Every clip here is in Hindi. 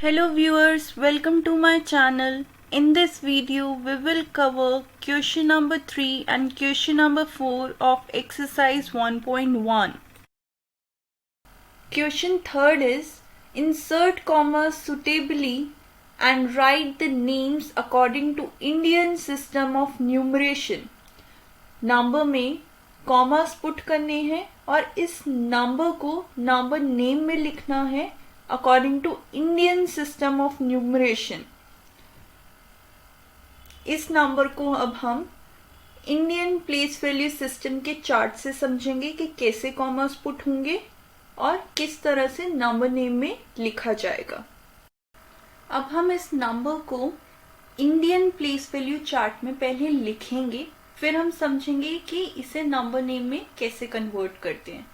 Hello viewers, welcome to my channel. In this video, we will cover question number 3 and question number 4 of exercise 1.1. Question third is, insert commas suitably and write the names according to Indian system of numeration. Number में कॉमास पुट करने हैं और इस नंबर को नंबर नेम में लिखना है according to Indian system of numeration. इस नंबर को अब हम इंडियन प्लेस वैल्यू सिस्टम के चार्ट से समझेंगे कि कैसे कॉमास पुट होंगे और किस तरह से नंबर नेम में लिखा जाएगा. अब हम इस नंबर को इंडियन प्लेस वैल्यू चार्ट में पहले लिखेंगे, फिर हम समझेंगे कि इसे नंबर नेम में कैसे कन्वर्ट करते हैं.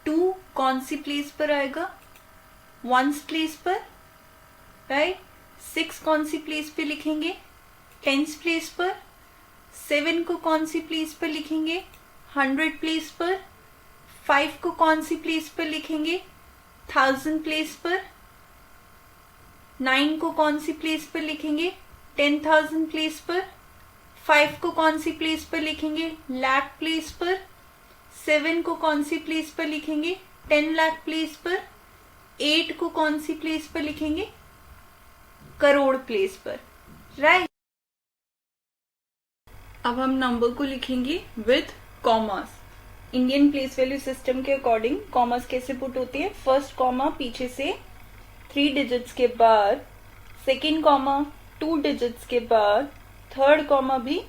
2 कौन सी प्लेस पर आएगा? वंस प्लेस पर, राइट. 6 कौन सी प्लेस पे लिखेंगे? टेंस प्लेस पर. 7 को कौन सी प्लेस पर लिखेंगे? 100 प्लेस पर. 5 को कौन सी प्लेस पर लिखेंगे? 1000 प्लेस पर. 9 को कौन सी प्लेस पर लिखेंगे? 10,000 प्लेस पर. 5 को कौन सी प्लेस पर लिखेंगे? लाख प्लेस पर. 7 को कौन सी प्लेस पर लिखेंगे? 10 लाख प्लेस पर. 8 को कौन सी प्लेस पर लिखेंगे? करोड़ प्लेस पर, राइट. अब हम नंबर को लिखेंगे with commas. Indian place value system के अकॉर्डिंग कॉमास कैसे पुट होती है? फर्स्ट कॉमा पीछे से 3 डिजिट्स के बाद, सेकेंड कॉमा 2 डिजिट्स के बाद, थर्ड कॉमा भी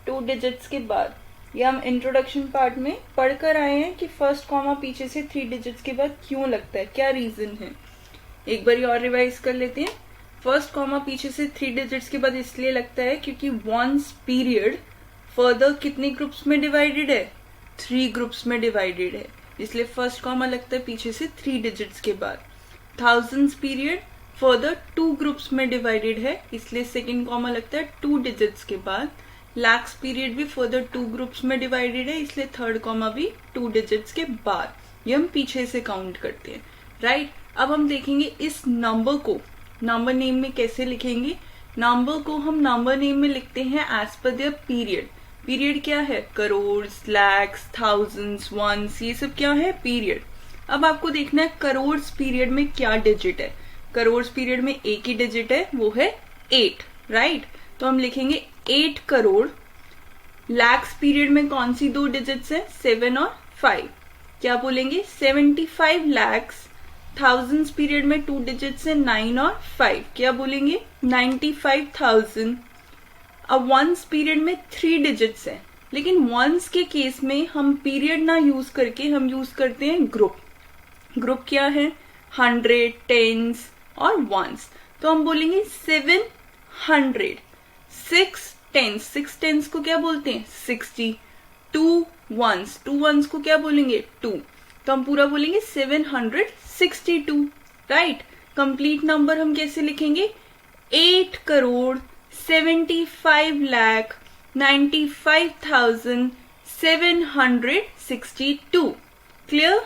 2 डिजिट्स के बाद. ये हम इंट्रोडक्शन पार्ट में पढ़कर आए हैं कि फर्स्ट कॉमा पीछे से 3 डिजिट्स के बाद क्यों लगता है, क्या रीजन है. एक बार और रिवाइज कर लेते हैं. फर्स्ट कॉमा पीछे से 3 डिजिट्स के बाद इसलिए लगता है क्योंकि वंस पीरियड फर्दर कितने ग्रुप्स में डिवाइडेड है? 3 ग्रुप्स में डिवाइडेड है, इसलिए फर्स्ट कॉमा लगता है पीछे से 3 डिजिट्स के बाद. थाउजेंड्स पीरियड फर्दर 2 ग्रुप्स में डिवाइडेड है, इसलिए सेकेंड कॉमा लगता है 2 डिजिट्स के बाद. लैक्स पीरियड भी फर्दर 2 ग्रुप्स में डिवाइडेड है, इसलिए थर्ड कॉमा भी 2 डिजिट्स के बाद. ये हम पीछे से काउंट करते हैं, राइट. अब हम देखेंगे इस नंबर को नंबर नेम में कैसे लिखेंगे. नंबर को हम नंबर नेम में लिखते हैं as per there period. Period क्या है? करोड़, लैक्स, थाउजेंड्स, वंस, ये सब क्या है? पीरियड. अब आपको देखना है करोड़ पीरियड में क्या डिजिट है. करोड़ पीरियड में एक ही डिजिट है, वो है 8, राइट. तो हम लिखेंगे 8 करोड़. लैक्स पीरियड में कौन सी 2 डिजिट्स है? 7 और 5. क्या बोलेंगे? 75 लैक्स. थाउजेंड्स पीरियड में 2 डिजिट्स है, 9 और 5. क्या बोलेंगे? 95,000. अब वंस पीरियड में 3 डिजिट्स है, लेकिन वंस के केस में हम पीरियड ना यूज करके हम यूज करते हैं ग्रुप. ग्रुप क्या है? 100, टेंस और वंस. तो हम बोलेंगे 700. 6 टेंस. 6 टेंस को क्या बोलते हैं? 60. 2 वंस. 2 वंस को क्या बोलेंगे? 2. तो हम पूरा बोलेंगे 762, राइट. कंप्लीट नंबर हम कैसे लिखेंगे? 8 करोड़ 75 लाख 95,762. क्लियर.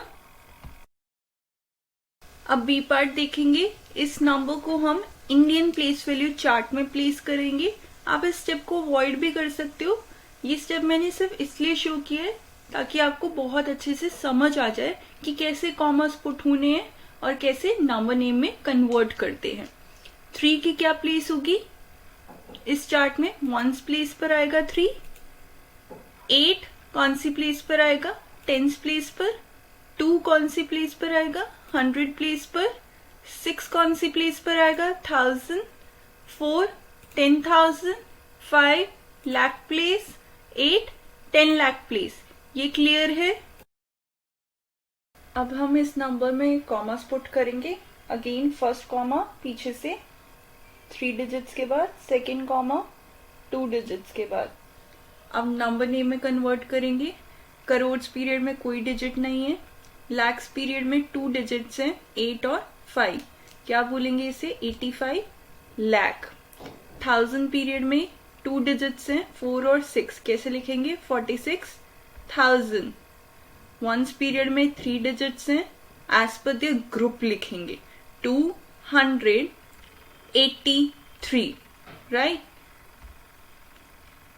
अब बी पार्ट देखेंगे. इस नंबर को हम इंडियन प्लेस वैल्यू चार्ट में प्लेस करेंगे. आप इस स्टेप को अवॉइड भी कर सकते हो. ये स्टेप मैंने सिर्फ इसलिए शो किया है ताकि आपको बहुत अच्छे से समझ आ जाए कि कैसे कॉमास पुट होने हैं और कैसे नंबर नेम में कन्वर्ट करते हैं. 3 की क्या प्लेस होगी इस चार्ट में? वंस प्लेस पर आएगा 3. 8 कौन सी प्लेस पर आएगा? टेंस प्लेस पर. 2 कौन सी प्लेस पर आएगा? 100 प्लेस पर. 6 कौन सी प्लेस पर आएगा? 1000. 4 10,000. 5 लाख प्लेस. 8 10 लाख प्लेस. ये क्लियर है. अब हम इस नंबर में कॉमास पुट करेंगे. अगेन फर्स्ट कॉमा पीछे से 3 डिजिट्स के बाद, सेकेंड कॉमा 2 डिजिट्स के बाद. अब नंबर नेम में कन्वर्ट करेंगे. करोड़ पीरियड में कोई डिजिट नहीं है. लैक्स पीरियड में 2 डिजिट्स हैं, 8 और 5. क्या बोलेंगे इसे? 85 लाख. 1000 पीरियड में 2 डिजिट्स हैं, 4 और 6. कैसे लिखेंगे? 46,000. वंस पीरियड में 3 डिजिट्स हैं, एज पर द ग्रुप लिखेंगे. 2 283, राइट।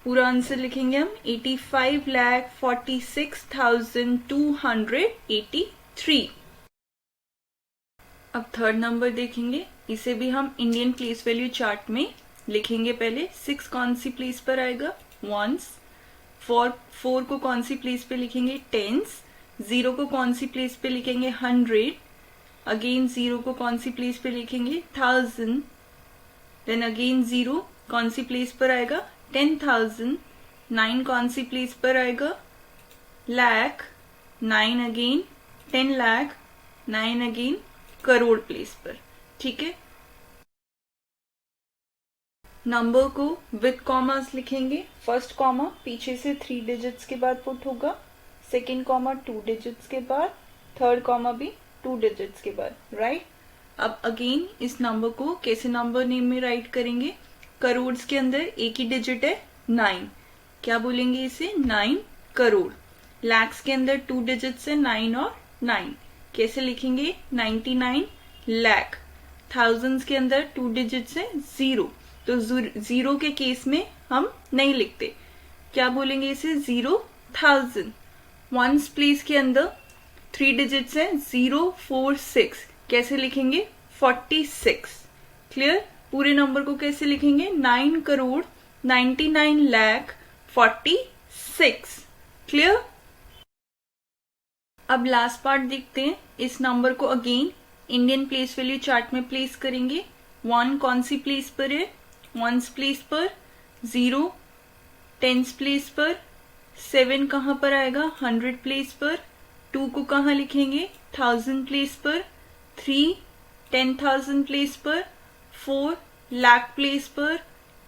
पूरा आंसर लिखेंगे हम 85,46,283। अब थर्ड नंबर देखेंगे, इसे भी हम इंडियन प्लेस वैल्यू चार्ट में लिखेंगे। पहले 6 कौन सी प्लेस पर आएगा, वंस। 4 को कौन सी प्लेस पे लिखेंगे, टेंस। 0 को कौन सी प्लेस पे लिखेंगे, 100। अगेन 0 को कौन सी प्लेस पे लिखेंगे, 1000। देन अगेन 0 कौन सी प्लेस पर आएगा, 10,000। 9 कौन सी प्लेस पर आएगा, lakh. 9 again 10 lakh. 9 again crore place पर, ठीक है। नंबर को विद कॉमास लिखेंगे। फर्स्ट कॉमा पीछे से 3 डिजिट्स के बाद पुट होगा, सेकेंड कॉमा 2 डिजिट्स के बाद, थर्ड कॉमा भी 2 डिजिट्स के बाद, राइट। अब अगेन इस नंबर को कैसे नंबर नेम में राइट करेंगे, करोड़ के अंदर एक ही डिजिट है 9, क्या बोलेंगे इसे, 9 करोड़। लैक्स के अंदर 2 डिजिट्स है 9 और 9, कैसे लिखेंगे, 99 लाख। थाउजेंड्स के अंदर 2 डिजिट्स है 0, तो 0 के केस में हम नहीं लिखते, क्या बोलेंगे इसे, 0,000। वंस प्लेस के अंदर 3 डिजिट्स है 046, कैसे लिखेंगे, 46। क्लियर। पूरे नंबर को कैसे लिखेंगे, 9 करोड़ 99 लाख 46। क्लियर। अब लास्ट पार्ट देखते हैं। इस नंबर को again Indian place value chart में प्लेस करेंगे। 1 कौन सी प्लेस पर है, वंस प्लेस पर। 0 टेंस प्लेस पर। 7 कहाँ पर आएगा, 100 प्लेस पर। 2 को कहाँ लिखेंगे, 1000 प्लेस पर। 3 10,000 प्लेस पर। 4 लाख प्लेस पर।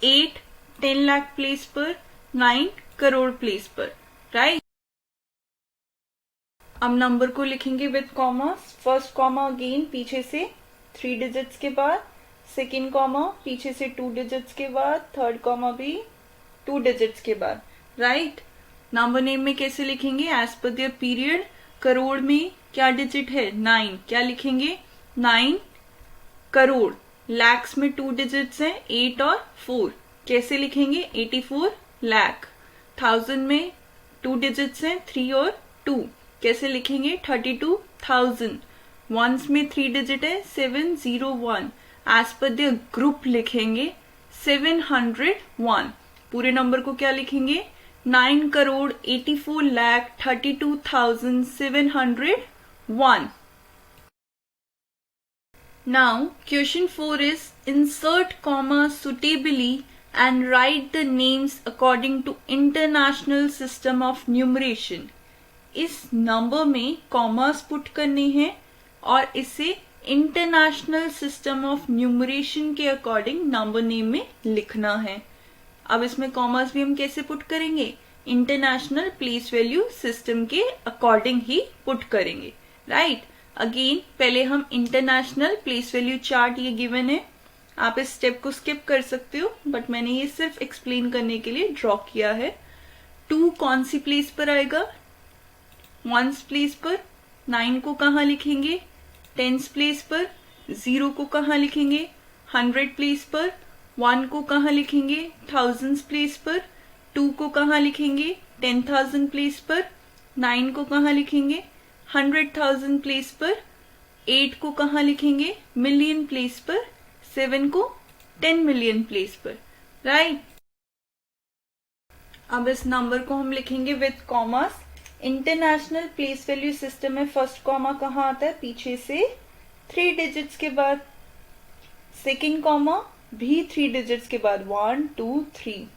8 10 लाख प्लेस पर। 9 करोड़ प्लेस पर, राइट। अब नंबर को लिखेंगे with comma. First comma again पीछे से 3 डिजिट्स के बाद, सेकेंड कॉमा पीछे से 2 डिजिट्स के बाद, थर्ड कॉमा भी 2 डिजिट्स के बाद, राइट। नंबर नेम में कैसे लिखेंगे, as per there period. Crore में क्या डिजिट है, 9, क्या लिखेंगे, 9 करोड़। लैक्स में 2 डिजिट्स हैं 8 और 4, कैसे लिखेंगे, 84 लाख। थाउजेंड में 2 डिजिट्स हैं 3 और 2, कैसे लिखेंगे, 32,000। वंस में 3 डिजिट है 701, एज पर द ग्रुप लिखेंगे 701। पूरे नंबर को क्या लिखेंगे, 9 crore 84 lakh 32,701। Now question 4 is insert comma suitably and write the names according to international system of numeration। इस नंबर में कॉमास पुट करने हैं और इसे इंटरनेशनल सिस्टम ऑफ न्यूमरेशन के अकॉर्डिंग नंबर नेम में लिखना है। अब इसमें कॉमास भी हम कैसे पुट करेंगे, इंटरनेशनल प्लेस वैल्यू सिस्टम के अकॉर्डिंग ही पुट करेंगे, राइट। अगेन पहले हम इंटरनेशनल प्लेस वैल्यू चार्ट, ये गिवन है, आप इस स्टेप को स्किप कर सकते हो, बट मैंने ये सिर्फ एक्सप्लेन करने के लिए ड्रॉ किया है। 2 कौन सी प्लेस पर आएगा, वंस प्लेस पर। 9 को कहाँ लिखेंगे, टेंस प्लेस पर। 0 को कहाँ लिखेंगे, 100 प्लेस पर। 1 को कहाँ लिखेंगे, थाउजेंड्स प्लेस पर। 2 को कहाँ लिखेंगे, 10,000 प्लेस पर। 9 को कहाँ लिखेंगे, 100,000 प्लेस पर। 8 को कहाँ लिखेंगे, मिलियन प्लेस पर। 7 को 10 मिलियन प्लेस पर, राइट। अब इस नंबर को हम लिखेंगे with commas. International place value system में फर्स्ट कॉमा कहाँ आता है, पीछे से 3 डिजिट्स के बाद। सेकेंड कॉमा भी 3 डिजिट्स के बाद, 1 2 3।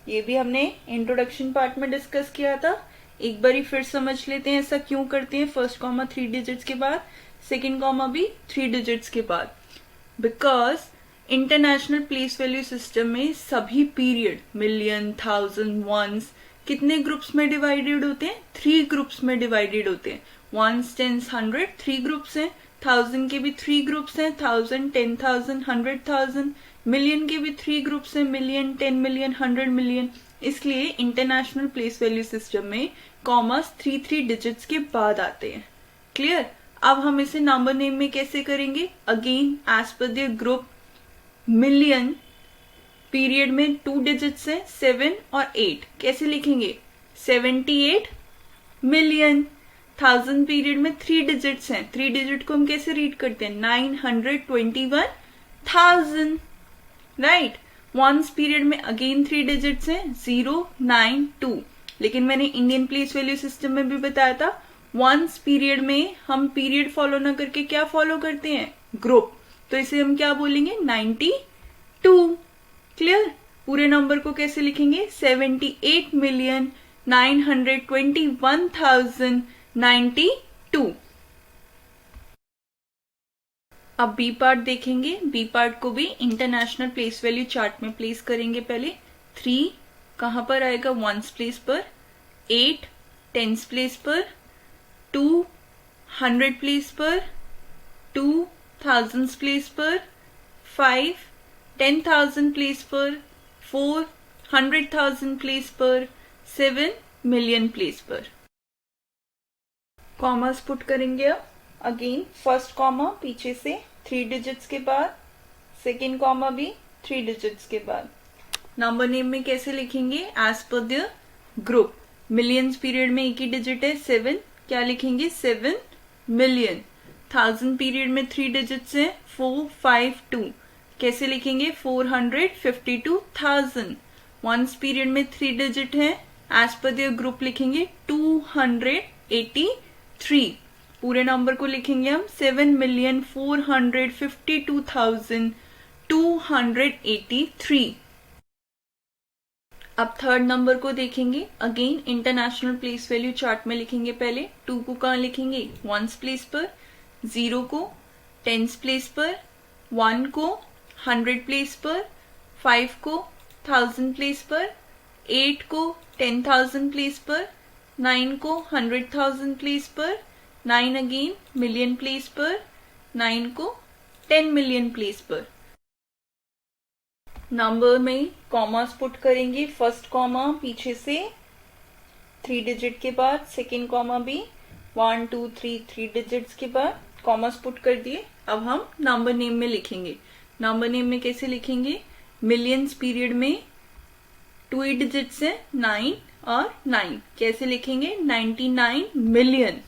ये भी हमने इंट्रोडक्शन पार्ट में डिस्कस किया था, एक बारी फिर समझ लेते हैं ऐसा क्यों करते हैं। फर्स्ट कॉमा 3 डिजिट्स के बाद, सेकेंड कॉमा भी 3 डिजिट्स के बाद, because international place value system में सभी पीरियड मिलियन, थाउजेंड, वंस कितने ग्रुप्स में डिवाइडेड होते हैं, 3 ग्रुप्स में डिवाइडेड होते हैं। वंस, टेंस, 100 3 ग्रुप्स हैं। 1000 के भी 3 ग्रुप्स हैं, 1000, 10,000, 100,000। मिलियन के भी 3 ग्रुप्स हैं, मिलियन, 10 मिलियन, 100 मिलियन। इसलिए इंटरनेशनल प्लेस वैल्यू सिस्टम में कॉमास 3 डिजिट्स के बाद आते हैं। क्लियर। अब हम इसे नंबर नेम में कैसे करेंगे? Again as per the group million, period में 2 डिजिट्स हैं 7 और 8, कैसे लिखेंगे? 78 मिलियन। 1000 पीरियड में 3 डिजिट्स हैं, 3 डिजिट को हम कैसे रीड करते हैं? 921,000, राइट। वंस पीरियड में अगेन 3 डिजिट्स हैं 092, लेकिन मैंने इंडियन प्लेस वैल्यू सिस्टम में भी बताया था वंस पीरियड में हम पीरियड फॉलो ना करके क्या फॉलो करते हैं? ग्रुप। तो इसे हम क्या बोलेंगे? 92। क्लियर? पूरे नंबर को कैसे लिखेंगे? 78,921,092। अब बी पार्ट देखेंगे। बी पार्ट को भी इंटरनेशनल प्लेस वैल्यू चार्ट में प्लेस करेंगे। पहले 3 कहां पर आएगा? वंस प्लेस पर, 8 टेंस प्लेस पर, 2 100 प्लेस पर, 2 थाउजेंड्स प्लेस पर, 5 10,000 प्लेस पर, 4 100,000 प्लेस पर, 7 मिलियन प्लेस पर। कॉमास पुट करेंगे। अब अगेन फर्स्ट कॉमा पीछे से 3 डिजिट्स के बाद, सेकेंड कॉमा भी 3 डिजिट्स के बाद। नंबर नेम में कैसे लिखेंगे? As per the group. Millions period में एक ही डिजिट है 7, क्या लिखेंगे? 7 मिलियन। 1000 पीरियड में 3 डिजिट्स हैं 452, कैसे लिखेंगे? 452,000। वंस पीरियड में 3 डिजिट है, एज पर द ग्रुप लिखेंगे 283। पूरे नंबर को लिखेंगे हम 7,452,283। अब थर्ड नंबर को देखेंगे। Again international place value chart में लिखेंगे। पहले 2 को कहाँ लिखेंगे? वंस प्लेस पर, 0 को टेंस प्लेस पर, 1 को 100 प्लेस पर, 5 को 1000 प्लेस पर, 8 को 10,000 प्लेस पर, 9 को 100,000 प्लेस पर, 9 अगेन मिलियन प्लेस पर, 9 को 10 मिलियन प्लेस पर। नंबर में कॉमास पुट करेंगे। फर्स्ट कॉमा पीछे से 3 डिजिट के बाद, सेकेंड कॉमा भी 1 2 3 डिजिट्स के बाद कॉमास पुट कर दिए। अब हम नंबर नेम में लिखेंगे। नंबर नेम में कैसे लिखेंगे? मिलियंस पीरियड में 2 डिजिट्स हैं 9 और 9, कैसे लिखेंगे? 99 मिलियन।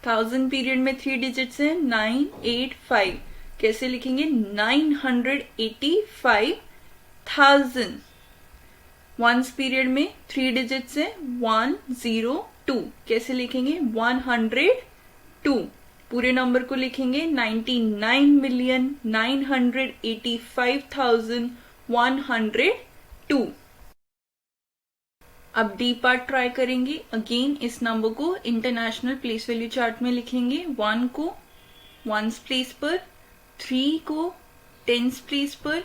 1000 पीरियड में 3 डिजिट्स हैं 985, कैसे लिखेंगे? 985,000। वंस पीरियड में 3 डिजिट्स है 102, कैसे लिखेंगे? 102। पूरे नंबर को लिखेंगे 99,985,102। अब डी पार्ट ट्राई करेंगे। अगेन इस नंबर को इंटरनेशनल प्लेस वैल्यू चार्ट में लिखेंगे। 1 को वंस प्लेस पर, 3 को टेंस प्लेस पर,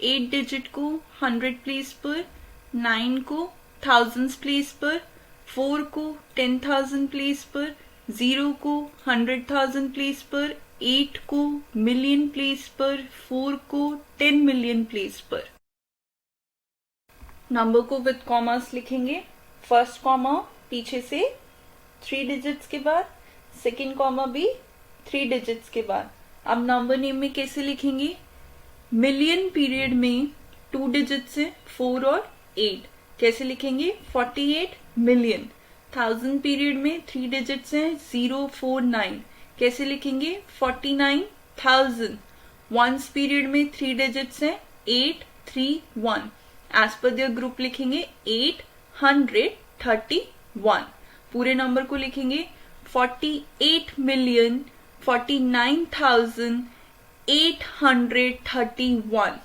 8 डिजिट को 100 प्लेस पर, 9 को थाउजेंड्स प्लेस पर, 4 को 10,000 प्लेस पर, 0 को 100,000 प्लेस पर, 8 को मिलियन प्लेस पर, 4 को 10 मिलियन प्लेस पर। नंबर को विद कॉमास लिखेंगे। फर्स्ट कॉमा पीछे से 3 डिजिट्स के बाद, सेकेंड कॉमा भी 3 डिजिट्स के बाद। अब नंबर नेम में कैसे लिखेंगे? मिलियन पीरियड में 2 डिजिट्स है 4 और 8, कैसे लिखेंगे? 48 मिलियन। 1000 पीरियड में 3 डिजिट्स हैं 049, कैसे लिखेंगे? 49,000। वंस पीरियड में 3 डिजिट्स हैं 831, एज पर द ग्रुप लिखेंगे 831। पूरे नंबर को लिखेंगे 48,49,831।